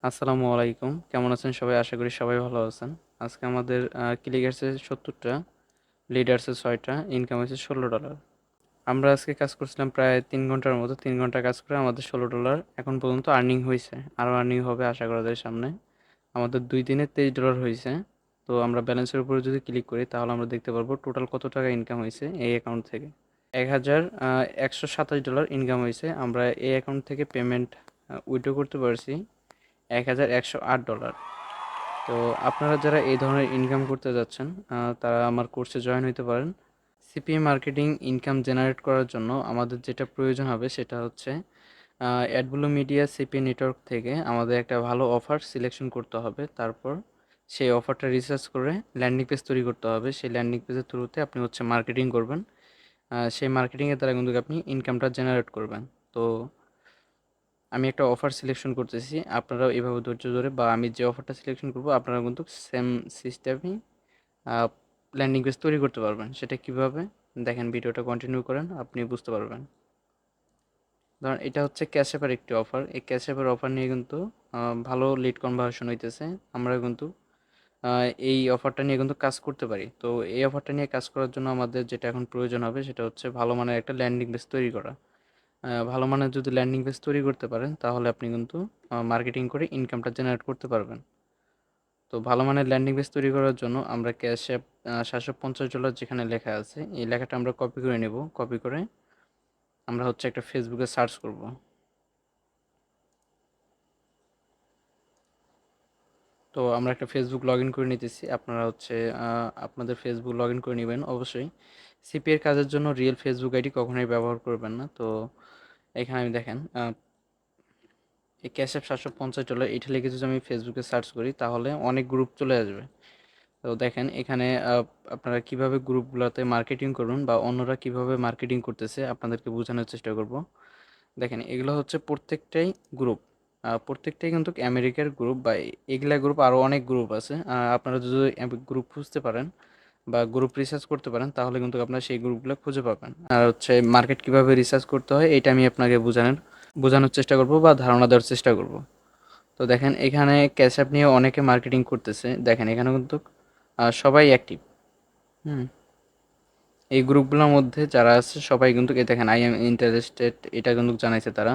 আসসালামু আলাইকুম। কেমন আছেন সবাই? আশা করি সবাই ভালো আছেন। আজকে আমাদের ক্লিগার্সে ৭০ টা, লিডার্সে ৬ টা, ইনকাম হয়েছে $১৬। আমরা আজকে কাজ করছিলাম প্রায় ৩ ঘন্টার মতো। ৩ ঘন্টা কাজ করে আমাদের $১৬ এখন পর্যন্ত আর্নিং হইছে। আরও আর্নিং হবে আশা করা যায় সামনে। আমাদের ২ দিনে $২৩ হইছে। তো আমরা ব্যালেন্সের উপরে যদি ক্লিক করি তাহলে আমরা দেখতে পারবো টোটাল কত টাকা ইনকাম হইছে এই অ্যাকাউন্ট থেকে। $১,১২৭ ইনকাম হইছে। আমরা এই অ্যাকাউন্ট থেকে পেমেন্ট উইথড্র করতে পারছি $১,১০৮। তো আপনারা যারা এই ধরনের ইনকাম করতে যাচ্ছেন তারা আমার কোর্সে জয়েন হইতে পারেন। সিপিএ মার্কেটিং ইনকাম জেনারেট করার জন্য আমাদের যেটা প্রয়োজন হবে সেটা হচ্ছে অ্যাডব্লু মিডিয়া সিপিএ নেটওয়ার্ক থেকে আমাদের একটা ভালো অফার সিলেকশন করতে হবে। তারপর সেই অফারটা রিসার্চ করে ল্যান্ডিং পেজ তৈরি করতে হবে। সেই ল্যান্ডিং পেজের থ্রুতে আপনি হচ্ছে মার্কেটিং করবেন। সেই মার্কেটিংয়ের দ্বারা কিন্তু আপনি ইনকামটা জেনারেট করবেন। তো আমি একটা অফার সিলেকশন করতেছি। আপনারাও এভাবে ধৈর্য ধরে বা আমি যে অফারটা সিলেকশন করব আপনারা কিন্তু সেম সিস্টেমই আ ল্যান্ডিং পেজ তৈরি করতে পারবেন। সেটা কিভাবে? দেখেন ভিডিওটা কন্টিনিউ করেন, আপনি বুঝতে পারবেন। ধরেন এটা হচ্ছে ক্যাশ অ্যাপের একটি অফার। এই ক্যাশ অ্যাপের অফার নিয়ে কিন্তু আ ভালো লিড কনভার্সন হইতেছে। আমরা কিন্তু আ এই অফারটা নিয়ে কিন্তু কাজ করতে পারি। তো এই অফারটা নিয়ে কাজ করার জন্য আমাদের যেটা এখন প্রয়োজন হবে সেটা হচ্ছে ভালো মানের একটা ল্যান্ডিং পেজ তৈরি করা। ভালো মানের যদি ল্যান্ডিং পেজ তৈরি করতে পারেন তাহলে আপনি কিন্তু মার্কেটিং করে ইনকামটা জেনারেট করতে পারবেন। তো ভালো মানের ল্যান্ডিং পেজ তৈরি করার জন্য আমরা ক্যাশ অ্যাপ $৭৫০ যেখানে লেখা আছে এই লেখাটা আমরা কপি করে নেব। কপি করে আমরা হচ্ছে একটা ফেসবুকে সার্চ করব। তো আমরা একটা ফেসবুক লগ ইন করে নিতেছি। আপনারা হচ্ছে আপনাদের ফেসবুক লগ ইন করে নেবেন অবশ্যই। সিপি এর কাজের জন্য রিয়েল ফেসবুক আইডি কখনোই ব্যবহার করবেন না। তো এখানে আমি দেখেন এই ক্যাশ অ্যাপ $৭৫০ এটা লিখে যদি আমি ফেসবুকে সার্চ করি তাহলে অনেক গ্রুপ চলে আসবে। তো দেখেন এখানে আপনারা কিভাবে গ্রুপগুলোতে মার্কেটিং করুন বা অন্যরা কিভাবে মার্কেটিং করতেছে আপনাদেরকে বোঝানোর চেষ্টা করব। দেখেন এগুলো হচ্ছে প্রত্যেকটাই গ্রুপ। প্রত্যেকটাই কিন্তু আমেরিকার গ্রুপ বা এগুলা গ্রুপ আরও অনেক গ্রুপ আছে। আপনারা যদি গ্রুপ খুঁজতে পারেন বা গ্রুপ রিসার্চ করতে পারেন তাহলে কিন্তু আপনারা সেই গ্রুপগুলো খুঁজে পাবেন। আর হচ্ছে মার্কেট কিভাবে রিসার্চ করতে হয় এটা আমি আপনাকে বোঝানোর চেষ্টা করব বা ধারণা দেওয়ার চেষ্টা করব। তো দেখেন এখানে ক্যাশ অ্যাপ নিয়ে অনেকে মার্কেটিং করতেছে। দেখেন এখানে কিন্তু সবাই অ্যাক্টিভ। হুম, এই গ্রুপগুলোর মধ্যে যারা আছে সবাই কিন্তু এই দেখেন আই এম ইন্টারেস্টেড এটা কিন্তু জানাইছে তারা।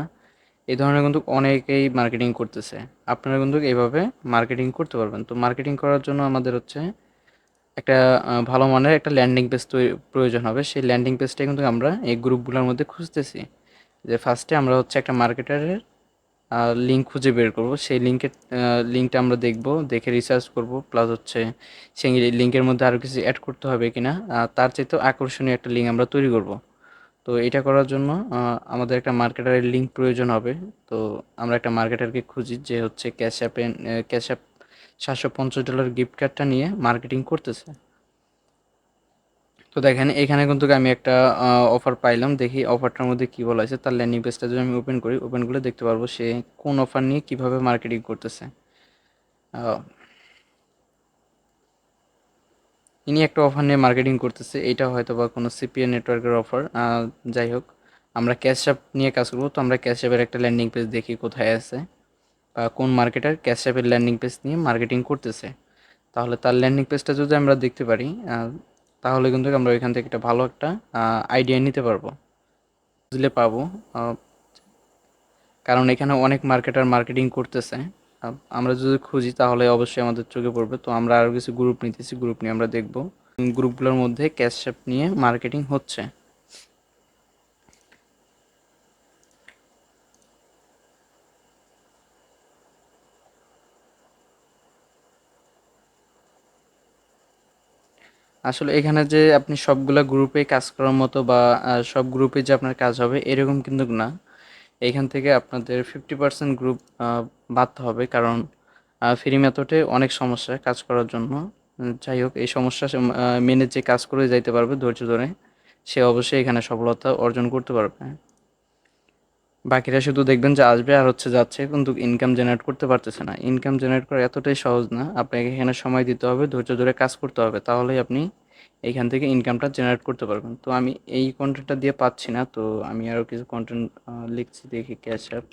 এই ধরনের কিন্তু অনেকেই মার্কেটিং করতেছে। আপনারা কিন্তু এইভাবে মার্কেটিং করতে পারবেন। তো মার্কেটিং করার জন্য আমাদের হচ্ছে একটা ভালো মানের একটা ল্যান্ডিং পেজ প্রয়োজন হবে। সেই ল্যান্ডিং পেজটাই কিন্তু আমরা এই গ্রুপগুলোর মধ্যে খুঁজতেছি। যে ফার্স্টে আমরা হচ্ছে একটা মার্কেটারের লিঙ্ক খুঁজে বের করব। সেই লিঙ্কটা আমরা দেখব, দেখে রিসার্চ করব। প্লাস হচ্ছে সেই লিঙ্কের মধ্যে আরও কিছু অ্যাড করতে হবে কিনা তার চাইতেও আকর্ষণীয় একটা লিঙ্ক আমরা তৈরি করব। তো এটা করার জন্য আমাদের একটা মার্কেটারের লিঙ্ক প্রয়োজন হবে। তো আমরা একটা মার্কেটারকে খুঁজি যে হচ্ছে ক্যাশ অ্যাপ $৭৫০ গিফট কার্ডটা নিয়ে মার্কেটিং করতেছে। তো দেখেন এখানে কিন্তু আমি একটা অফার পাইলাম। দেখি অফারটার মধ্যে কী বলা আছে। তার ল্যান্ডিং পেজটা যদি আমি ওপেন করি, ওপেন করলে দেখতে পারবো সে কোন অফার নিয়ে কিভাবে মার্কেটিং করতেছে। আ ইনি একটা অফার নিয়ে মার্কেটিং করতেছে। এইটা হয়তোবা কোনো সিপিএ নেটওয়ার্কের অফার। যাই হোক, আমরা ক্যাশ অ্যাপ নিয়ে কাজ করব। তো আমরা ক্যাশ অ্যাপের একটা ল্যান্ডিং পেজ দেখি কোথায় আছে বা কোন মার্কেটার ক্যাশ অ্যাপের ল্যান্ডিং পেজ নিয়ে মার্কেটিং করতেছে। তাহলে তার ল্যান্ডিং পেজটা যদি আমরা দেখতে পারি তাহলে কিন্তু আমরা ওইখান থেকে একটা ভালো একটা আইডিয়া নিতে পারবো। বুঝলে পাবো। আ কারণ এখানে অনেক মার্কেটার মার্কেটিং করতেছে। আমরা যদি খুঁজি তাহলে অবশ্যই আমাদের চোখে পড়বে। তো আমরা আরও কিছু গ্রুপ নিতেছি। গ্রুপ নিয়ে আমরা দেখব। গ্রুপগুলোর মধ্যে ক্যাশ অ্যাপ নিয়ে মার্কেটিং হচ্ছে। আসলে এখানে যে আপনি সবগুলা গ্রুপে কাজ করার মতো বা সব গ্রুপে যে আপনার কাজ হবে এরকম কিন্তু না। এখান থেকে আপনাদের 50% গ্রুপ বাদ হবে। কারণ ফ্রি মেথডে অনেক সমস্যা কাজ করার জন্য। যাই হোক এই সমস্যা মেনে যে কাজ করে যাইতে পারবে ধৈর্য ধরে সে অবশ্যই এখানে সফলতা অর্জন করতে পারবে। বাকিরা শুধু দেখবেন যে আসবে আর হচ্ছে যাচ্ছে কিন্তু ইনকাম জেনারেট করতে পারতেছে না। ইনকাম জেনারেট করা এতটাই সহজ না। আপনাকে এখানে সময় দিতে হবে, ধৈর্য ধরে কাজ করতে হবে। তাহলেই আপনি এইখান থেকে ইনকামটা জেনারেট করতে পারবেন। তো আমি এই কনটেন্টটা দিয়ে পাচ্ছি না। তো আমি আরও কিছু কনটেন্ট লিখছি দেখি ক্যাশ অ্যাপ।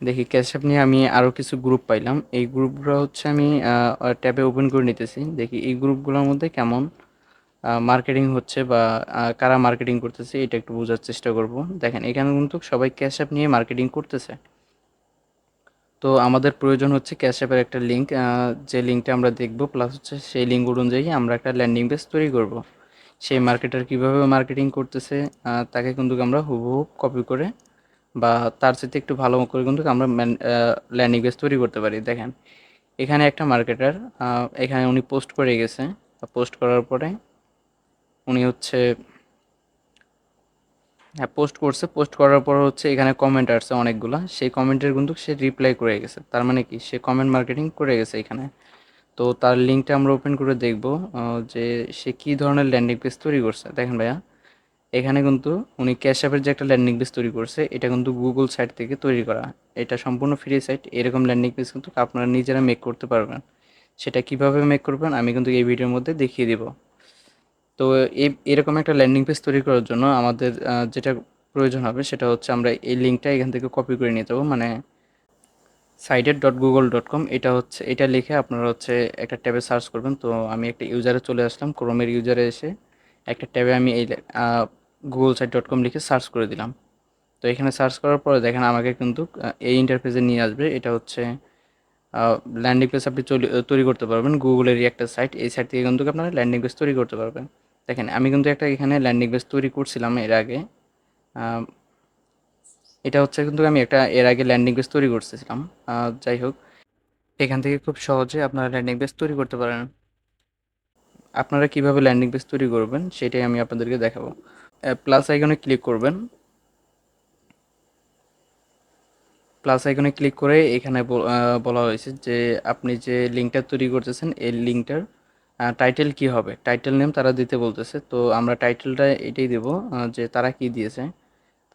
দেখি ক্যাশ অ্যাপ নিয়ে আমি আরও কিছু গ্রুপ পাইলাম। এই গ্রুপগুলো হচ্ছে আমি ট্যাবে ওপেন করে নিতেছি। দেখি এই গ্রুপগুলোর মধ্যে কেমন মার্কেটিং হচ্ছে বা কারা মার্কেটিং করতেছে এটা একটু বোঝার চেষ্টা করব। দেখেন এখানে কিন্তু সবাই ক্যাশ অ্যাপ নিয়ে মার্কেটিং করতেছে। তো আমাদের প্রয়োজন হচ্ছে ক্যাশ অ্যাপের একটা লিঙ্ক, যে লিঙ্কটা আমরা দেখব, প্লাস হচ্ছে সেই লিঙ্ক অনুযায়ী আমরা একটা ল্যান্ডিং পেজ তৈরি করব। সেই মার্কেটার কীভাবে মার্কেটিং করতেছে তাকে কিন্তু আমরা হুবহু কপি করে বা তার সাথে একটু ভালো করে কিন্তু আমরা ল্যান্ডিং পেজ তৈরি করতে পারি। দেখেন এখানে একটা মার্কেটার, এখানে উনি পোস্ট করে গেছে। পোস্ট করার পরে উনি হচ্ছে, হ্যাঁ পোস্ট করছে, পোস্ট করার পর হচ্ছে এখানে কমেন্ট আসছে অনেকগুলা, সেই কমেন্টের কিন্তু সে রিপ্লাই করে গেছে, তার মানে কি সে কমেন্ট মার্কেটিং করে গেছে এখানে। তো তার লিঙ্কটা আমরা ওপেন করে দেখব যে সে কী ধরনের ল্যান্ডিং পেজ তৈরি করছে। দেখেন ভাইয়া এখানে কিন্তু উনি ক্যাশ অ্যাপের যে একটা ল্যান্ডিং পেজ তৈরি করছে এটা কিন্তু গুগল সাইট থেকে তৈরি করা। এটা সম্পূর্ণ ফ্রি সাইট। এরকম ল্যান্ডিং পেজ কিন্তু আপনারা নিজেরা মেক করতে পারবেন। সেটা কিভাবে মেক করবেন আমি কিন্তু এই ভিডিওর মধ্যে দেখিয়ে দিব। তো এরকম একটা ল্যান্ডিং পেজ তৈরি করার জন্য আমাদের যেটা প্রয়োজন হবে সেটা হচ্ছে আমরা এই লিঙ্কটা এখান থেকে কপি করে নিতে হবে, মানে cited.google.com, এটা হচ্ছে, এটা লিখে আপনারা হচ্ছে একটা ট্যাবে সার্চ করবেন। তো আমি একটা ইউজারে চলে আসলাম, ক্রোমের ইউজারে এসে একটা ট্যাবে আমি এই googlesite.com লিখে সার্চ করে দিলাম। তো এখানে সার্চ করার পরে দেখেন আমাকে কিন্তু এই ইন্টারফেসে নিয়ে আসবে। এটা হচ্ছে ল্যান্ডিং পেজ আপনি তৈরি করতে পারবেন গুগলেরই একটা সাইট। এই সাইট থেকে কিন্তু আপনারা ল্যান্ডিং পেজ তৈরি করতে পারবেন। দেখেন আমি কিন্তু একটা এখানে ল্যান্ডিং পেজ তৈরি করছিলাম এর আগে। আহ, এটা হচ্ছে কিন্তু আমি একটা এর আগে ল্যান্ডিং পেজ তৈরি করতেছিলাম। যাই হোক, এখান থেকে খুব সহজে আপনারা ল্যান্ডিং পেজ তৈরি করতে পারেন। আপনারা কিভাবে ল্যান্ডিং পেজ তৈরি করবেন সেটাই আমি আপনাদেরকে দেখাবো। প্লাস আইকনে ক্লিক করবেন। প্লাস আইকনে ক্লিক করে এখানে বলা হয়েছে যে আপনি যে লিঙ্কটা তৈরি করতেছেন এই লিঙ্কটার টাইটেল কি হবে, টাইটেল নেম তারা দিতে বলতেছে। তো আমরা টাইটেলটা এটাই দেব, যে তারা কি দিয়েছে।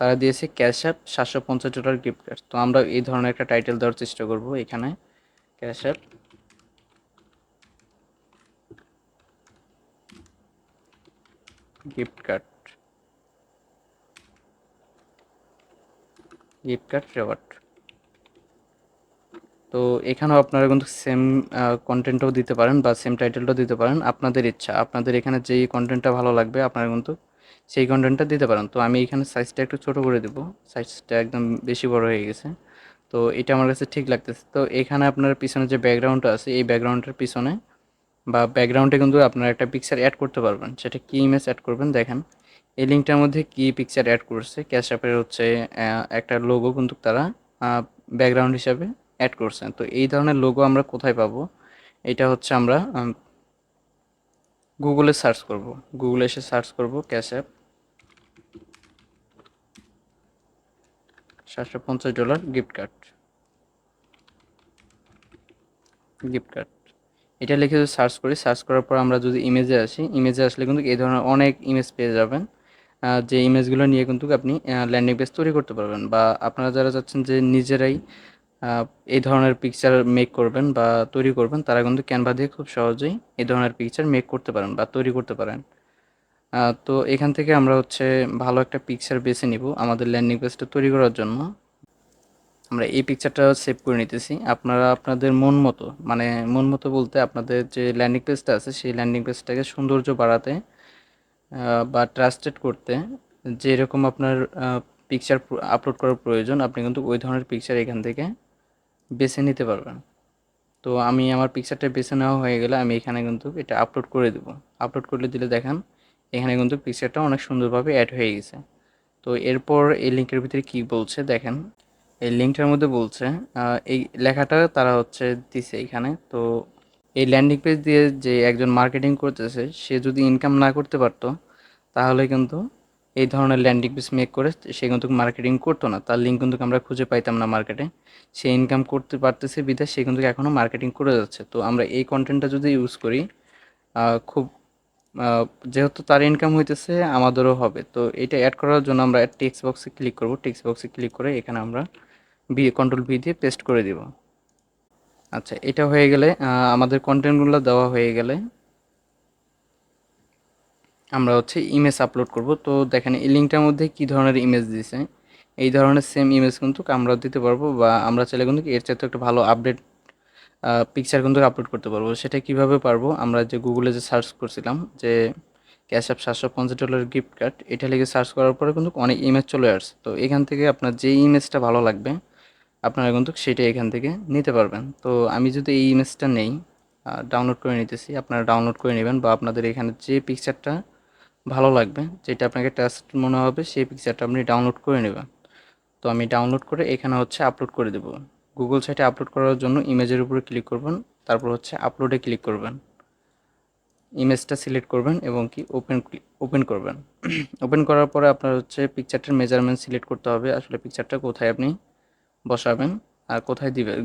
তারা দিয়েছে ক্যাশ অ্যাপ $750 গিফট কার্ড। তো আমরা এই ধরনের একটা টাইটেল দেওয়ার চেষ্টা করব এখানে, cash app gift card, gift card reward. তো এখানেও আপনারা কিন্তু সেম কন্টেন্টও দিতে পারেন বা সেম টাইটেলটাও দিতে পারেন, আপনাদের ইচ্ছা। আপনাদের এখানে যেই কন্টেন্টটা ভালো লাগবে আপনারা কিন্তু সেই কন্টেন্টটা দিতে পারেন। তো আমি এখানে সাইজটা একটু ছোট করে দেবো, সাইজটা একদম বেশি বড় হয়ে গেছে। তো এটা আমার কাছে ঠিক লাগতেছে। তো এখানে আপনার পিছনে যে ব্যাকগ্রাউন্ডটা আছে এই ব্যাকগ্রাউন্ডের পিছনে বা ব্যাকগ্রাউন্ডে কিন্তু আপনারা একটা পিকচার অ্যাড করতে পারবেন। সেটা কি ইমেজ অ্যাড করবেন দেখেন এই লিঙ্কটার মধ্যে কি পিকচার অ্যাড করছে। ক্যাশ অ্যাপের হচ্ছে একটা লোগো কিন্তু তারা ব্যাকগ্রাউন্ড হিসাবে অ্যাড করছেন। তো এই ধরনের লোগো আমরা কোথায় পাবো, এটা হচ্ছে আমরা গুগলে সার্চ করব। গুগলে এসে সার্চ করব cash app $750 gift card, gift card এটা লিখে যদি সার্চ করি, সার্চ করার পর আমরা যদি ইমেজে আসি, ইমেজে আসলে কিন্তু এই ধরনের অনেক ইমেজ পেয়ে যাবেন। যে ইমেজগুলো নিয়ে কিন্তু আপনি ল্যান্ডিং পেজ তৈরি করতে পারবেন, বা আপনারা যারা চাচ্ছেন যে নিজেরাই আহ, এই ধরনের পিকচার মেক করবেন বা তৈরি করবেন তারা কিন্তু ক্যানভা দিয়ে খুব সহজেই এই ধরনের পিকচার মেক করতে পারেন বা তৈরি করতে পারেন। তো এখান থেকে আমরা হচ্ছে ভালো একটা পিকচার বেছে নিব আমাদের ল্যান্ডিং পেজটা তৈরি করার জন্য। আমরা এই পিকচারটা সেভ করে নিতেছি। আপনারা আপনাদের মন মতো, মানে মন মতো বলতে আপনাদের যে ল্যান্ডিং পেজটা আছে সেই ল্যান্ডিং পেজটাকে সৌন্দর্য বাড়াতে বা ট্রাস্টেড করতে যেরকম আপনার পিকচার আপলোড করার প্রয়োজন আপনি কিন্তু ওই ধরনের পিকচার এখান থেকে বেছে নিতে পারবেন। তো আমি আমার পিকচারটা বেছে নেওয়া হয়ে গেলে আমি এখানে কিন্তু এটা আপলোড করে দেবো। আপলোড করলে দিলে দেখেন এখানে কিন্তু পিকচারটা অনেক সুন্দরভাবে অ্যাড হয়ে গেছে। তো এরপর এই লিঙ্কের ভিতরে কি বলছে দেখেন, এই লিঙ্কটার মধ্যে বলছে এই লেখাটা তারা হচ্ছে দিছে এখানে। তো এই ল্যান্ডিং পেজ দিয়ে যে একজন মার্কেটিং করতেছে সে যদি ইনকাম না করতে পারতো তাহলে কিন্তু এই ধরনের ল্যান্ডিং পেজ মেক করে সে কিন্তু মার্কেটিং করতো না, তার লিঙ্ক কিন্তু আমরা খুঁজে পাইতাম না মার্কেটে। সে ইনকাম করতে পারতেছে বিধায় সে কিন্তু এখনও মার্কেটিং করে যাচ্ছে। তো আমরা এই কন্টেন্টটা যদি ইউজ করি খুব আহ, যেহেতু তার ইনকাম হইতেছে আমাদেরও হবে। তো এটা অ্যাড করার জন্য আমরা টেক্সট বক্সে ক্লিক করব। টেক্সট বক্সে ক্লিক করে এখানে আমরা কন্ট্রোল ভি দিয়ে পেস্ট করে দিব। আচ্ছা এটা হয়ে গেলে আমাদের কন্টেন্টগুলো দেওয়া হয়ে গেলে আমরা হচ্ছে ইমেজ আপলোড করব। তো দেখেন এই লিঙ্কটার মধ্যে কী ধরনের ইমেজ দিয়েছে, এই ধরনের সেম ইমেজ কিন্তু আমরাও দিতে পারবো, বা আমরা চাইলে কিন্তু এর চাইতে একটা ভালো আপডেট পিকচার কিন্তু আপলোড করতে পারবো। সেটা কিভাবে পারবো, আমরা যে গুগলে যে সার্চ করছিলাম যে ক্যাশ অ্যাপ $750 গিফট কার্ড, এটা লিখে সার্চ করার পরে কিন্তু অনেক ইমেজ চলে আসছে। তো এখান থেকে আপনার যে ইমেজটা ভালো লাগবে আপনারা কিন্তু সেটা এখান থেকে নিতে পারবেন। তো আমি যদি এই ইমেজটা নেই, ডাউনলোড করে নিতেছি, আপনারা ডাউনলোড করে নেবেন, বা আপনাদের এখানে যে পিকচারটা ভালো লাগবে, যেটা আপনাকে ট্রাস্ট মনে হবে, সেই পিকচারটা আপনি ডাউনলোড করে নেবেন। তো আমি ডাউনলোড করে এখানে হচ্ছে আপলোড করে দেবো। গুগল সাইটে আপলোড করার জন্য ইমেজের উপরে ক্লিক করবেন, তারপর হচ্ছে আপলোডে ক্লিক করবেন, ইমেজটা সিলেক্ট করবেন এবং কি ওপেন করবেন। ওপেন করার পরে আপনার হচ্ছে পিকচারটার মেজারমেন্ট সিলেক্ট করতে হবে, আসলে পিকচারটা কোথায় আপনি বসাবেন আর কোথায় দিবেন,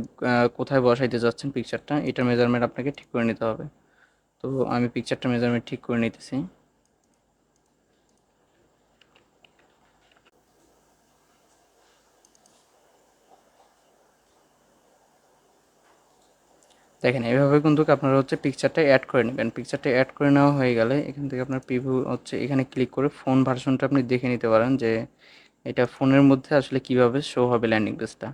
কোথায় বসাইতে যাচ্ছেন পিকচারটা, এটার মেজারমেন্ট আপনাকে ঠিক করে নিতে হবে। তো আমি পিকচারটা মেজারমেন্ট ঠিক করে নিতেছি। দেখেন এভাবে কিন্তু আপনারা হচ্ছে পিকচারটা অ্যাড করে নেবেন। পিকচারটা অ্যাড করে নেওয়া হয়ে গেলে এখান থেকে আপনার প্রিভিউ হচ্ছে এখানে ক্লিক করে ফোন ভার্সনটা আপনি দেখে নিতে পারেন যে এটা ফোনের মধ্যে আসলে কিভাবে শো হবে ল্যান্ডিং পেজটা।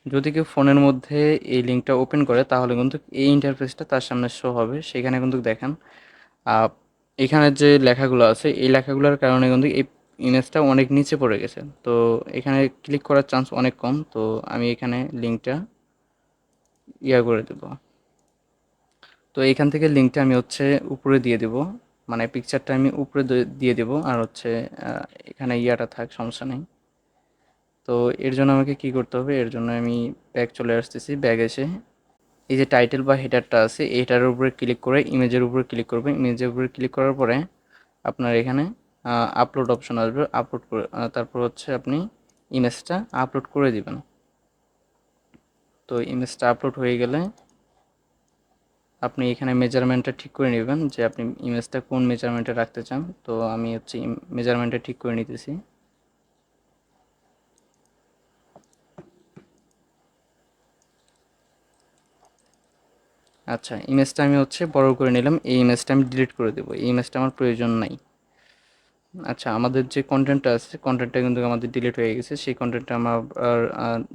যদি কেউ ফোনের মধ্যে এই লিঙ্কটা ওপেন করে তাহলে কিন্তু এই ইন্টারফেসটা তার সামনে শো হবে। সেখানে কিন্তু দেখেন আহ, এখানে যে লেখাগুলো আছে এই লেখাগুলোর কারণে কিন্তু এই ইমেজটা অনেক নিচে পড়ে গেছে। তো এখানে ক্লিক করার চান্স অনেক কম। তো আমি এখানে লিঙ্কটা করে দেবো। তো এখান থেকে লিঙ্কটা আমি হচ্ছে উপরে দিয়ে দেব, মানে পিকচারটা আমি উপরে দিয়ে দেব, আর হচ্ছে এখানে থাক, সমস্যা নেই। তো এর জন্য আমাকে কি করতে হবে, এর জন্য আমি ব্যাক চলে আসতেছি। ব্যাগ এসে এই যে টাইটেল বা হেডারটা আছে এটার উপরে ক্লিক করে ইমেজের উপরে ক্লিক করবেন। ইমেজের উপরে ক্লিক করার পরে আপনার এখানে আপলোড অপশন আসবে, আপলোড করে তারপর হচ্ছে আপনি ইমেজটা আপলোড করে দিবেন। তো ইমেজটা আপলোড হয়ে গেলে আপনি এখানে মেজারমেন্টটা ঠিক করে নেবেন যে আপনি ইমেজটা কোন মেজারমেন্টে রাখতে চান। তো আমি হচ্ছে মেজারমেন্টটা ঠিক করে নিতেছি। আচ্ছা, ইমেজটা আমি হচ্ছে বড় করে নিলাম। এই ইমেজটা আমি ডিলিট করে দেবো, এই ইমেজটা আমার প্রয়োজন নাই। আচ্ছা, আমাদের যে কন্টেন্টটা আছে কন্টেন্টটা কিন্তু আমাদের ডিলিট হয়ে গেছে, সেই কন্টেন্টটা আমরা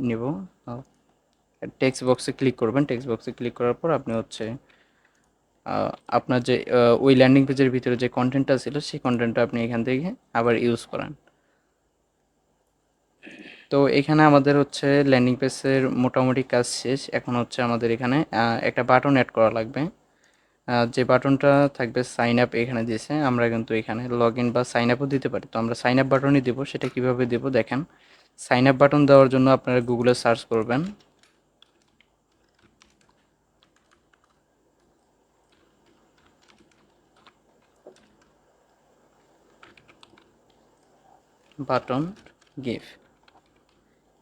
নিব। টেক্সট বক্সে ক্লিক করবেন, টেক্সট বক্সে ক্লিক করার পর আপনি হচ্ছে আপনার যে ওই ল্যান্ডিং পেজের ভিতরে যে কন্টেন্টটা ছিল সেই কন্টেন্টটা আপনি এখান থেকে আবার ইউজ করেন। তো এখানে আমাদের হচ্ছে ল্যান্ডিং পেজের মোটামুটি কাজ শেষ। এখন হচ্ছে আমাদের এখানে একটা বাটন অ্যাড করা লাগবে। যে বাটনটা থাকবে সাইন আপ এখানে দিয়েছে, আমরা কিন্তু এখানে লগ ইন বা সাইন আপও দিতে পারি। তো আমরা সাইন আপ বাটনই দেবো। সেটা কিভাবে দেবো দেখেন, সাইন আপ বাটন দেওয়ার জন্য আপনারা গুগলে সার্চ করবেন বাটন গিফ।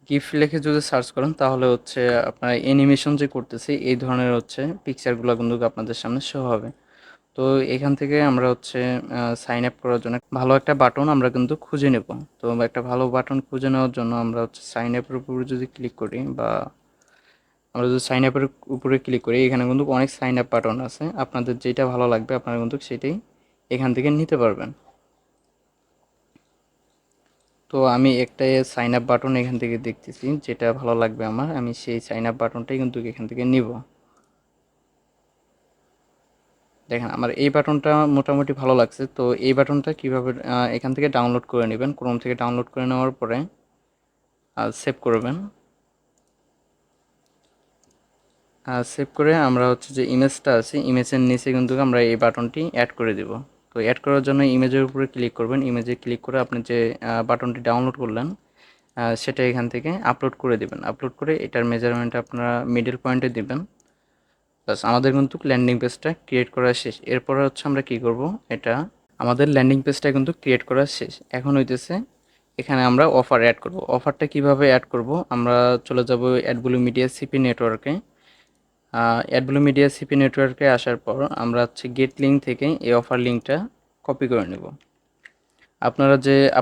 গিফ লিখে যদি সার্চ করেন তাহলে হচ্ছে আপনারা অ্যানিমেশন যে করতেছি এই ধরনের হচ্ছে পিকচারগুলো কিন্তু আপনাদের সামনে শো হবে। তো এখান থেকে আমরা হচ্ছে সাইন আপ করার জন্য ভালো একটা বাটন আমরা কিন্তু খুঁজে নেব। তো একটা ভালো বাটন খুঁজে নেওয়ার জন্য আমরা হচ্ছে সাইন আপের উপরে যদি ক্লিক করি, বা আমরা যদি সাইন আপের উপরে ক্লিক করি, এখানে কিন্তু অনেক সাইন আপ বাটন আছে। আপনাদের যেটা ভালো লাগবে আপনারা কিন্তু সেটাই এখান থেকে নিতে পারবেন। তো আমি একটা সাইন আপ বাটন এখান থেকে দেখতেছি যেটা ভালো লাগবে আমার, আমি সেই সাইন আপ বাটনটাই কিন্তু এখান থেকে নিব। দেখেন আমার এই বাটনটা মোটামুটি ভালো লাগছে। তো এই বাটনটা কিভাবে এখান থেকে ডাউনলোড করে নেবেন, ক্রোম থেকে ডাউনলোড করে নেওয়ার পরে সেভ করবেন। সেভ করে আমরা হচ্ছে যে ইমেজটা আছে ইমেজের নিচে কিন্তু আমরা এই বাটনটি অ্যাড করে দেব। তো অ্যাড করার জন্য ইমেজের উপরে ক্লিক করবেন, ইমেজে ক্লিক করে আপনি যে বাটনটি ডাউনলোড করলেন সেটা এখান থেকে আপলোড করে দেবেন। আপলোড করে এটার মেজারমেন্ট আপনারা মিডল পয়েন্টে দিবেন। বাস, আমাদের কিন্তু ল্যান্ডিং পেজটা ক্রিয়েট করা শেষ। এরপরে হচ্ছে আমরা কি করব, এটা আমাদের ল্যান্ডিং পেজটা কিন্তু ক্রিয়েট করা শেষ। এখন হইতেছে এখানে আমরা অফার অ্যাড করব। অফারটা কিভাবে অ্যাড করব, আমরা চলে যাব অ্যাডব্লু মিডিয়া সিপি নেটওয়ার্কে। অ্যাডব্লু মিডিয়া সিপি নেটওয়ার্কে আসার পর আমরা হচ্ছে গেট লিঙ্ক থেকে এই অফার লিঙ্কটা কপি করে নেব।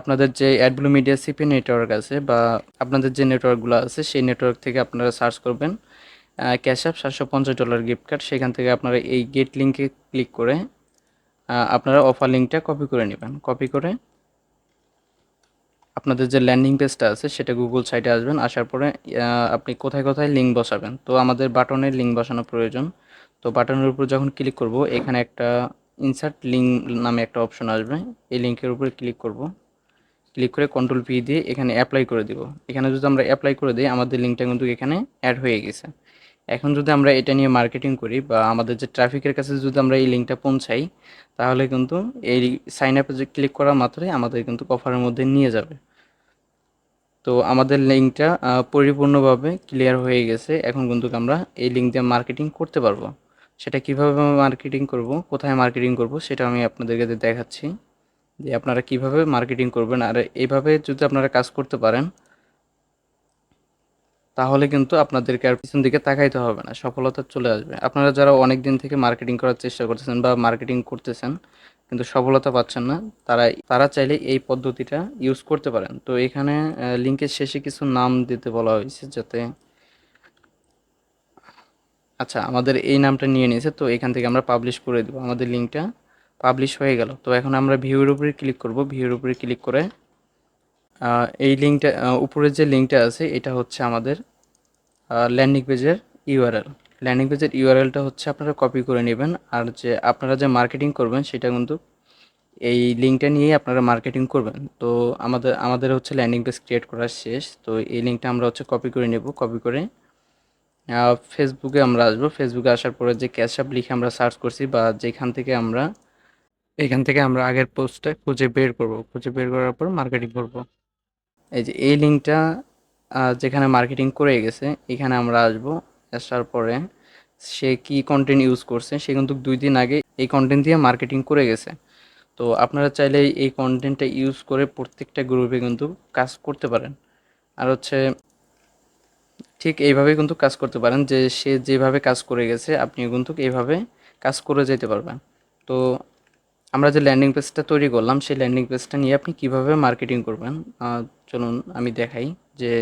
আপনাদের যে অ্যাডব্লু মিডিয়া সিপি নেটওয়ার্ক আছে, বা আপনাদের যে নেটওয়ার্কগুলো আছে সেই নেটওয়ার্ক থেকে আপনারা সার্চ করবেন ক্যাশ অ্যাপ $750 গিফট কার্ড। সেখান থেকে আপনারা এই গেট লিঙ্কে ক্লিক করে আপনারা অফার লিঙ্কটা কপি করে নেবেন। কপি করে আপনাদের যে ল্যান্ডিং পেজটা আছে সেটা গুগল সাইটে আসবেন, আসার পরে আপনি কোথায় কোথায় লিঙ্ক বসাবেন। তো আমাদের বাটনের লিঙ্ক বসানো প্রয়োজন। তো বাটনের উপর যখন ক্লিক করব, এখানে একটা ইনসার্ট লিঙ্ক নামে একটা অপশন আসবে। এই লিঙ্কের উপরে ক্লিক করব, ক্লিক করে কন্ট্রোল পি দিয়ে এখানে অ্যাপ্লাই করে দিব। এখানে যদি আমরা অ্যাপ্লাই করে দিই, আমাদের লিঙ্কটা কিন্তু এখানে অ্যাড হয়ে গেছে। এখন যদি আমরা এটা নিয়ে মার্কেটিং করি বা আমাদের যে ট্রাফিকের কাছে যদি আমরা এই লিঙ্কটা পৌঁছাই, তাহলে কিন্তু এই সাইন আপে যে ক্লিক করা মাত্রই আমাদের কিন্তু অফারের মধ্যে নিয়ে যাবে। তো আমাদের লিঙ্কটা পরিপূর্ণভাবে ক্লিয়ার হয়ে গেছে। এখন কিন্তু আমরা এই লিঙ্ক দিয়ে মার্কেটিং করতে পারবো। সেটা কিভাবে মার্কেটিং করব, কোথায় মার্কেটিং করব, সেটা আমি আপনাদেরকে দেখাচ্ছি যে আপনারা কিভাবে মার্কেটিং করবেন। আর এইভাবে যদি আপনারা কাজ করতে পারেন, তাহলে কিন্তু আপনাদেরকে আর পিছন দিকে তাকাইতে হবে না, সফলতা চলে আসবে। আপনারা যারা অনেক দিন থেকে মার্কেটিং করার চেষ্টা করতেছেন বা মার্কেটিং করতেছেন কিন্তু সফলতা পাচ্ছেন না, তারা চাইলে এই পদ্ধতিটা ইউজ করতে পারেন। তো এখানে লিঙ্কের শেষে কিছু নাম দিতে বলা হয়েছে, যাতে আচ্ছা আমাদের এই নামটা নিয়ে নিয়েছে। তো এখান থেকে আমরা পাবলিশ করে দেবো, আমাদের লিঙ্কটা পাবলিশ হয়ে গেল। তো এখন আমরা ভিউর উপরে ক্লিক করব, ভিউর উপরে ক্লিক করে এই লিঙ্কটা, উপরে যে লিঙ্কটা আছে এটা হচ্ছে আমাদের ল্যান্ডিং পেজের ইউআরএল। ল্যান্ডিং পেজের ইউআরএলটা হচ্ছে আপনারা কপি করে নেবেন, আর যে আপনারা যে মার্কেটিং করবেন সেটা কিন্তু এই লিঙ্কটা নিয়েই আপনারা মার্কেটিং করবেন। তো আমাদের হচ্ছে ল্যান্ডিং পেজ ক্রিয়েট করা শেষ। তো এই লিঙ্কটা আমরা হচ্ছে কপি করে নেব, কপি করে ফেসবুকে আমরা আসবো। ফেসবুকে আসার পরে যে ক্যাশ আপ লিখে আমরা সার্চ করছি বা এখান থেকে আমরা আগের পোস্টটা খুঁজে বের করব, খুঁজে বের করার পর মার্কেটিং করব। এই যে এই লিঙ্কটা যেখানে মার্কেটিং করে গেছে, এখানে আমরা আসবো। আসার পরে সে কি কন্টেন্ট ইউজ করছে, সে কিন্তু 2 দিন আগে এই কন্টেন্ট দিয়ে মার্কেটিং করে গেছে। তো আপনারা চাইলে এই কন্টেন্টটা ইউজ করে প্রত্যেকটা গ্রুপে কিন্তু কাজ করতে পারেন। আর হচ্ছে ঠিক এইভাবেই কিন্তু কাজ করতে পারেন, যে সে যেভাবে কাজ করে গেছে আপনিও কিন্তু এইভাবে কাজ করে যেতে পারবেন। তো আমরা যে ল্যান্ডিং পেজটা তৈরি করলাম, সেই ল্যান্ডিং পেজটা নিয়ে আপনি কিভাবে মার্কেটিং করবেন, চলুন আমি দেখাই যে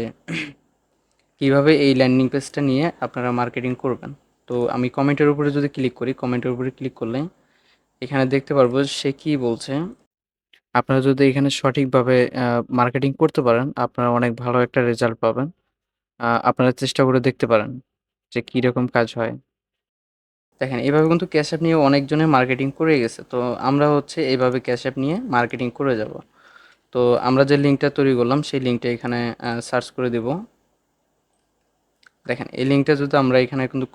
কিভাবে এই ল্যান্ডিং পেজটা নিয়ে আপনারা মার্কেটিং করবেন। তো আমি কমেন্টের উপরে যদি ক্লিক করি, কমেন্টের উপরে ক্লিক করলে এখানে দেখতে পারবো সে কি বলছে। আপনারা যদি এখানে সঠিকভাবে মার্কেটিং করতে পারেন, আপনারা অনেক ভালো একটা রেজাল্ট পাবেন। আপনারা চেষ্টা করে দেখতে পারেন যে কীরকম কাজ হয়। দেখেন এভাবে কিন্তু ক্যাশ অ্যাপ নিয়ে অনেকজনে মার্কেটিং করে গেছে। তো আমরা হচ্ছে এইভাবে ক্যাশ অ্যাপ নিয়ে মার্কেটিং করে যাব। তো আমরা যে লিঙ্কটা তৈরি করলাম সেই লিঙ্কটা এখানে সার্চ করে দেব। দেখেন এই লিঙ্কটা যদি আমরা এখানে কিন্তু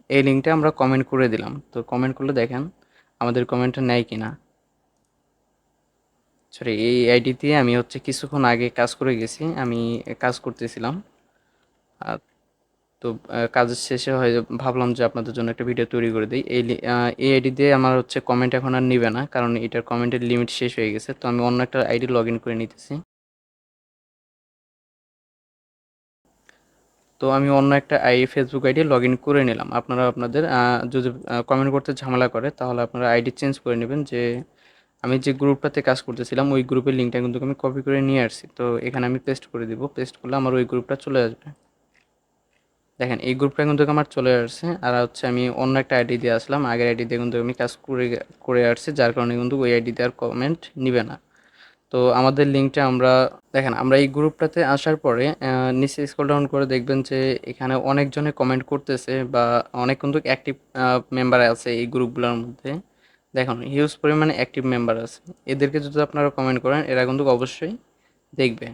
এই লিঙ্কটা আমরা কমেন্ট করে দিলাম। তো কমেন্ট করলে দেখেন আমাদের কমেন্টটা নেয় কিনা। সরি, এই আইডি দিয়ে আমি হচ্ছে কিছুক্ষণ আগে কাজ করে গেছি, আমি কাজ করতেছিলাম। আহ, তো কাজের শেষে হয় ভাবলাম যে আপনাদের জন্য একটা ভিডিও তৈরি করে দিই। এই আইডি দিয়ে আমার হচ্ছে কমেন্ট এখন আর নিবে না, কারণ এটার কমেন্টের লিমিট শেষ হয়ে গেছে। তো আমি অন্য একটা আইডি লগ ইন করে নিতেছি। তো আমি অন্য একটা ফেসবুক আইডি লগ ইন করে নিলাম। আপনারা আপনাদের যদি কমেন্ট করতে ঝামেলা করে, তাহলে আপনারা আইডি চেঞ্জ করে নেবেন। যে আমি যে গ্রুপটাতে কাজ করতেছিলাম ওই গ্রুপের লিঙ্কটা কিন্তু আমি কপি করে নিয়ে আসছি। তো এখানে আমি পেস্ট করে দিব, পেস্ট করলে আমার ওই গ্রুপটা চলে আসবে। দেখেন এই গ্রুপটা কিন্তু আমার চলে আসছে। আর হচ্ছে আমি অন্য একটা আইডি দিয়ে আসলাম, আগের আইডি দিয়ে কিন্তু আমি কাজ করে আসছি, যার কারণে কিন্তু ওই আইডি দিয়ে আর কমেন্ট নিবে না। তো আমাদের লিঙ্কটা আমরা দেখেন আমরা এই গ্রুপটাতে আসার পরে নিচে স্ক্রল ডাউন করে দেখবেন যে এখানে অনেকজনে কমেন্ট করতেছে বা অনেক কিন্তু অ্যাক্টিভ মেম্বার আছে এই গ্রুপগুলোর মধ্যে। দেখুন হিউজ পরিমাণে অ্যাক্টিভ মেম্বার আছে। এদেরকে যদি আপনারা কমেন্ট করেন, এরা কিন্তু অবশ্যই দেখবে।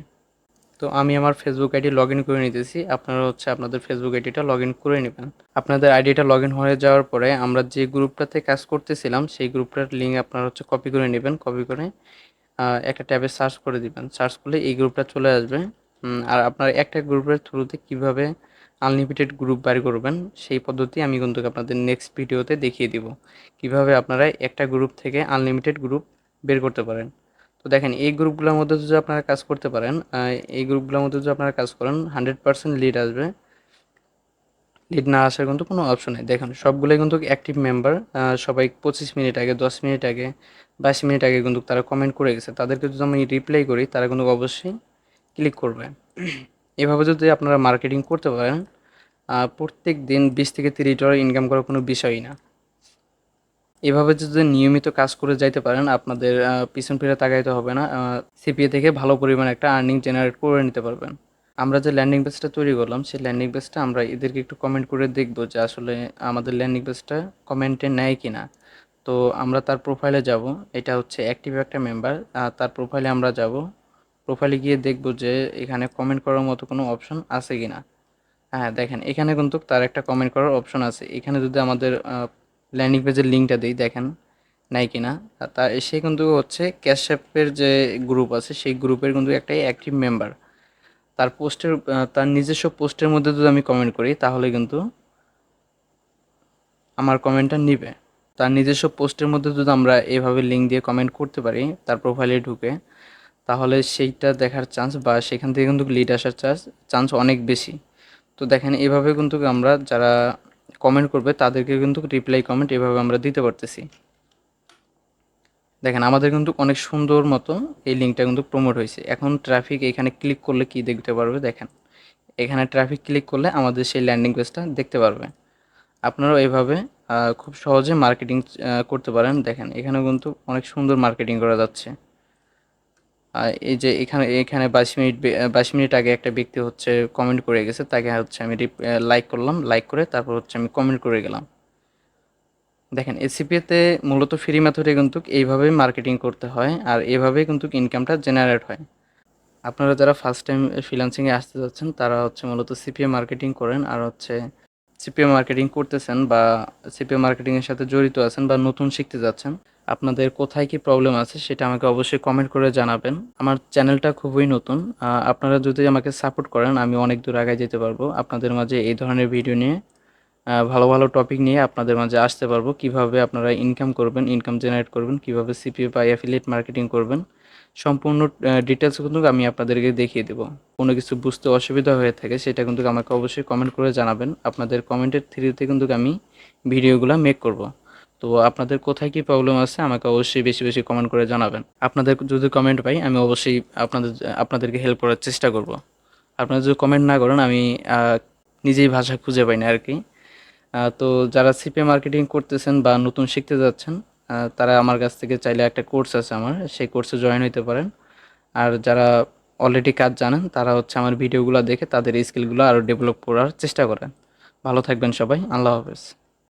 তো আমি আমার ফেসবুক আইডি লগ ইন করে নিতেছি, আপনারা হচ্ছে আপনাদের ফেসবুক আইডিটা লগ ইন করে নেবেন। আপনাদের আইডিটা লগ ইন হয়ে যাওয়ার পরে আমরা যে গ্রুপটাতে কাজ করতেছিলাম সেই গ্রুপটার লিঙ্ক আপনারা হচ্ছে কপি করে নেবেন, কপি করে একটা ট্যাবে সার্চ করে দিবেন। সার্চ করলে এই গ্রুপটা চলে আসবে। আর আপনার একটা গ্রুপের থ্রুতে কিভাবে আনলিমিটেড গ্রুপ বের করবেন সেই পদ্ধতি আমি কিন্তু আপনাদের নেক্সট ভিডিওতে দেখিয়ে দিব। কিভাবে আপনারা একটা গ্রুপ থেকে আনলিমিটেড গ্রুপ বের করতে পারেন। তো দেখেন এই গ্রুপগুলোর মধ্যে যদি আপনারা কাজ করতে পারেন, এই গ্রুপগুলোর মধ্যে যদি আপনারা কাজ করেন 100% লিড আসবে। লিড না আসার কিন্তু কোনো অপশন নেই। দেখুন সবগুলোই কিন্তু অ্যাক্টিভ মেম্বার। সবাই 25 মিনিট আগে, 10 মিনিট আগে, 22 মিনিট আগে কিন্তু তারা কমেন্ট করে গেছে। তাদেরকে যদি আমি রিপ্লাই করি, তারা কিন্তু অবশ্যই ক্লিক করবে। এভাবে যদি আপনারা মার্কেটিং করতে পারেন, প্রত্যেক দিন 20 থেকে 30 ডলার ইনকাম করার কোনো বিষয়ই না। এভাবে যদি নিয়মিত কাজ করে যাইতে পারেন, আপনাদের পিছন ফিরে তাকাইতে হবে না। সিপিএ থেকে ভালো পরিমাণ একটা আর্নিং জেনারেট করে নিতে পারবেন। আমরা যে ল্যান্ডিং পেজটা তৈরি করলাম, সেই ল্যান্ডিং পেজটা আমরা এদেরকে একটু কমেন্ট করে দেখব যে আসলে আমাদের ল্যান্ডিং পেজটা কমেন্টে নেয় কিনা। তো আমরা তার প্রোফাইলে যাব। এটা হচ্ছে অ্যাক্টিভ একটা মেম্বার। তার প্রোফাইলে আমরা যাব। প্রোফাইলে গিয়ে দেখব যে এখানে কমেন্ট করার মতো কোনো অপশন আছে কিনা। হ্যাঁ, দেখেন এখানে কিন্তু তার একটা কমেন্ট করার অপশন আছে। এখানে যদি আমাদের ল্যান্ডিং পেজের লিঙ্কটা দিই, দেখেন নাই কিনা। তা সে কিন্তু হচ্ছে ক্যাশঅ্যাপের যে গ্রুপ আছে, সেই গ্রুপের কিন্তু একটা অ্যাক্টিভ মেম্বার। তার পোস্টের তার নিজস্ব পোস্টের মধ্যে যদি আমি কমেন্ট করি, তাহলে কিন্তু আমার কমেন্টটা নিবে। তার নিজস্ব পোস্টের মধ্যে যদি আমরা এভাবে লিঙ্ক দিয়ে কমেন্ট করতে পারি তার প্রোফাইলে ঢুকে, তাহলে সেইটা দেখার চান্স বা সেখান থেকে কিন্তু লিড আসার চান্স অনেক বেশি। তো দেখেন এভাবে কিন্তু আমরা যারা কমেন্ট করবে তাদেরকে কিন্তু রিপ্লাই কমেন্ট এভাবে আমরা দিতে পারতেছি। দেখেন আমাদের কিন্তু অনেক সুন্দর মতো এই লিঙ্কটা কিন্তু প্রমোট হয়েছে। এখন ট্রাফিক এখানে ক্লিক করলে কি দেখতে পারবে, দেখেন এখানে ট্রাফিক ক্লিক করলে আমাদের সেই ল্যান্ডিং পেজটা দেখতে পারবে। আপনারাও এভাবে খুব সহজে মার্কেটিং করতে পারেন। দেখেন এখানেও কিন্তু অনেক সুন্দর মার্কেটিং করা যাচ্ছে। এই যে এখানে এখানে 22 মিনিট আগে একটা ব্যক্তি হচ্ছে কমেন্ট করে গেছে, তাকে হচ্ছে আমি লাইক করলাম, লাইক করে তারপর হচ্ছে আমি কমেন্ট করে গেলাম। দেখেন এসিপিএতে মূলত ফ্রি মেথডে কিন্তু এইভাবেই মার্কেটিং করতে হয়, আর এভাবেই কিন্তু ইনকামটা জেনারেট হয়। আপনারা যারা ফার্স্ট টাইম ফ্রিল্যান্সিংয়ে আসতে যাচ্ছেন তারা হচ্ছে মূলত সিপিএ মার্কেটিং করেন, আর হচ্ছে সিপিএ মার্কেটিং করতেছেন বা সিপিএ মার্কেটিংয়ের সাথে জড়িত আছেন বা নতুন শিখতে যাচ্ছেন, আপনাদের কোথায় কি প্রবলেম আছে সেটা আমাকে অবশ্যই কমেন্ট করে জানাবেন। আমার চ্যানেলটা খুবই নতুন। আপনারা যদি আমাকে সাপোর্ট করেন আমি অনেক দূর আগায় যেতে পারবো। আপনাদের মাঝে এই ধরনের ভিডিও নিয়ে ভালো ভালো টপিক নিয়ে আপনাদের মাঝে আসতে পারবো। কিভাবে আপনারা ইনকাম করবেন, ইনকাম জেনারেট করবেন, কিভাবে সিপিএ বা অ্যাফিলিয়েট মার্কেটিং করবেন, সম্পূর্ণ ডিটেলস কিন্তু আমি আপনাদেরকে দেখিয়ে দেবো। কোনো কিছু বুঝতে অসুবিধা হয়ে থাকে সেটা কিন্তু আমাকে অবশ্যই কমেন্ট করে জানাবেন। আপনাদের কমেন্টের থ্রুতে কিন্তু আমি ভিডিওগুলো মেক করব। তো আপনাদের কোথায় কি প্রবলেম আছে আমাকে অবশ্যই বেশি বেশি কমেন্ট করে জানাবেন। আপনাদের যদি কমেন্ট পাই আমি অবশ্যই আপনাদেরকে হেল্প করার চেষ্টা করব। আপনারা যদি কমেন্ট না করেন আমি নিজেই ভাষা খুঁজে পাই না আর কি। তো যারা সিপিএ মার্কেটিং করতেছেন বা নতুন শিখতে যাচ্ছেন, তারা আমার কাছ থেকে চাইলে একটা কোর্স আছে আমার, সেই কোর্সে জয়েন হইতে পারেন। আর যারা অলরেডি কাজ জানেন তারা হচ্ছে আমার ভিডিওগুলো দেখে তাদের স্কিলগুলো আরও ডেভেলপ করার চেষ্টা করেন। ভালো থাকবেন সবাই। আল্লাহ হাফেজ।